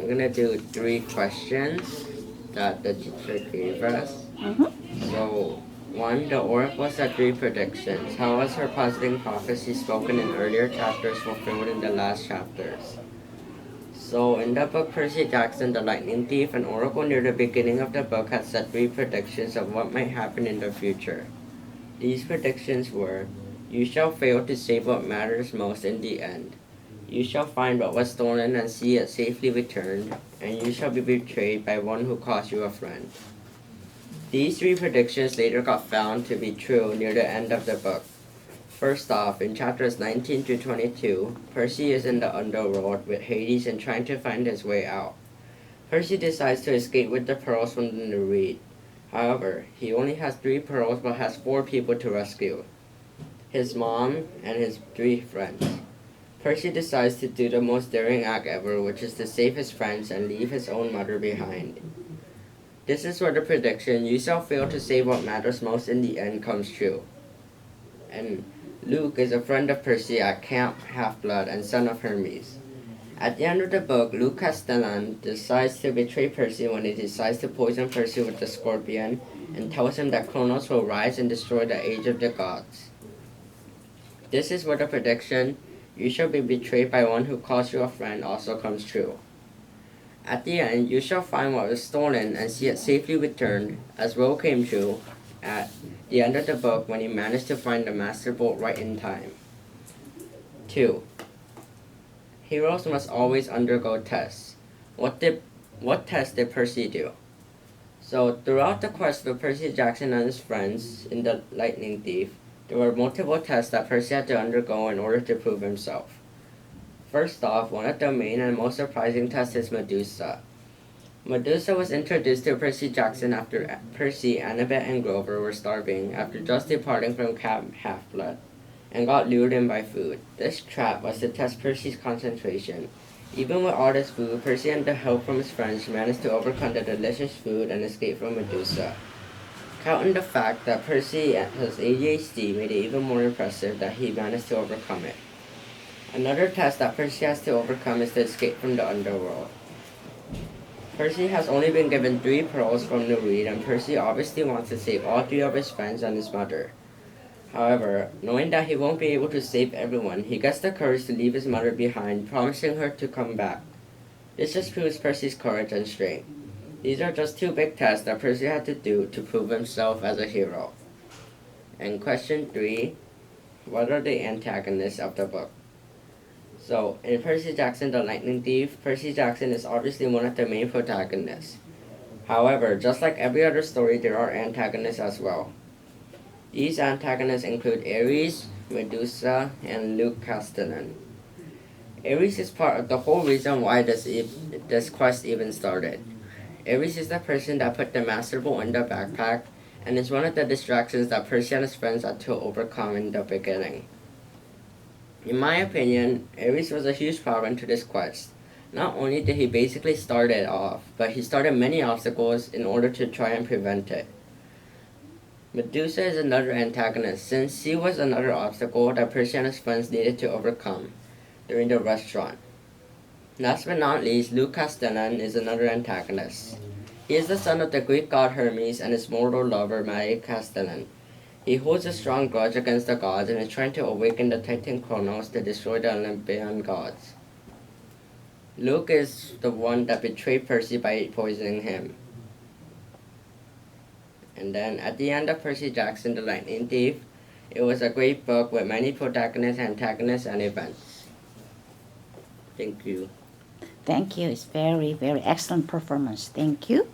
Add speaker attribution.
Speaker 1: we're gonna do 3 questions that the teacher gave us. So, 1. The oracle said 3 predictions. How was her puzzling prophecy spoken in earlier chapters fulfilled in the last chapters? So, in the book Percy Jackson, the Lightning Thief, an oracle near the beginning of the book had said 3 predictions of what might happen in the future. These predictions were, you shall fail to save what matters most in the end. You shall find what was stolen and see it safely returned, and you shall be betrayed by one who calls you a friend. These 3 predictions later got found to be true near the end of the book. First off, in chapters 19 to 22, Percy is in the underworld with Hades and trying to find his way out. Percy decides to escape with the pearls from the Nereid. However, he only has 3 pearls but has 4 people to rescue. His mom and his 3 friends. Percy decides to do the most daring act ever, which is to save his friends and leave his own mother behind. This is where the prediction, you shall fail to save what matters most in the end, comes true. And Luke is a friend of Percy at Camp Half-Blood and son of Hermes. At the end of the book, Luke Castellan decides to betray Percy when he decides to poison Percy with the scorpion and tells him that Kronos will rise and destroy the age of the gods. This is where the prediction, you shall be betrayed by one who calls you a friend, also comes true. At the end, you shall find what was stolen and see it safely returned, as well came true at the end of the book when he managed to find the Master Bolt right in time. 2. Heroes must always undergo tests. What test did Percy do? So, throughout the quest of Percy Jackson and his friends in the Lightning Thief, there were multiple tests that Percy had to undergo in order to prove himself. First off, one of the main and most surprising tests is Medusa. Medusa was introduced to Percy Jackson after Percy, Annabeth, and Grover were starving after just departing from Camp Half-Blood, and got lured in by food. This trap was to test Percy's concentration. Even with all this food, Percy and the help from his friends managed to overcome the delicious food and escape from Medusa. Counting the fact that Percy has ADHD made it even more impressive that he managed to overcome it. Another test that Percy has to overcome is to escape from the underworld. Percy has only been given 3 pearls from Nereid, and Percy obviously wants to save all 3 of his friends and his mother. However, knowing that he won't be able to save everyone, he gets the courage to leave his mother behind, promising her to come back. This just proves Percy's courage and strength. These are just 2 big tests that Percy had to do to prove himself as a hero. And question 3, what are the antagonists of the book? So, in Percy Jackson the Lightning Thief, Percy Jackson is obviously one of the main protagonists. However, just like every other story, there are antagonists as well. These antagonists include Ares, Medusa, and Luke Castellan. Ares is part of the whole reason why this quest even started. Ares is the person that put the Master Bolt in the backpack, and is one of the distractions that Percy and his friends had to overcome in the beginning. In my opinion, Ares was a huge problem to this quest. Not only did he basically start it off, but he started many obstacles in order to try and prevent it. Medusa is another antagonist, since she was another obstacle that Percy and his friends needed to overcome during the restaurant. Last but not least, Luke Castellan is another antagonist. He is the son of the Greek god Hermes and his mortal lover, Maria Castellan. He holds a strong grudge against the gods and is trying to awaken the Titan Kronos to destroy the Olympian gods. Luke is the one that betrayed Percy by poisoning him. And then at the end of Percy Jackson the Lightning Thief, it was a great book with many protagonists, antagonists, and events. Thank you.
Speaker 2: Thank you. It's very, very excellent performance. Thank you.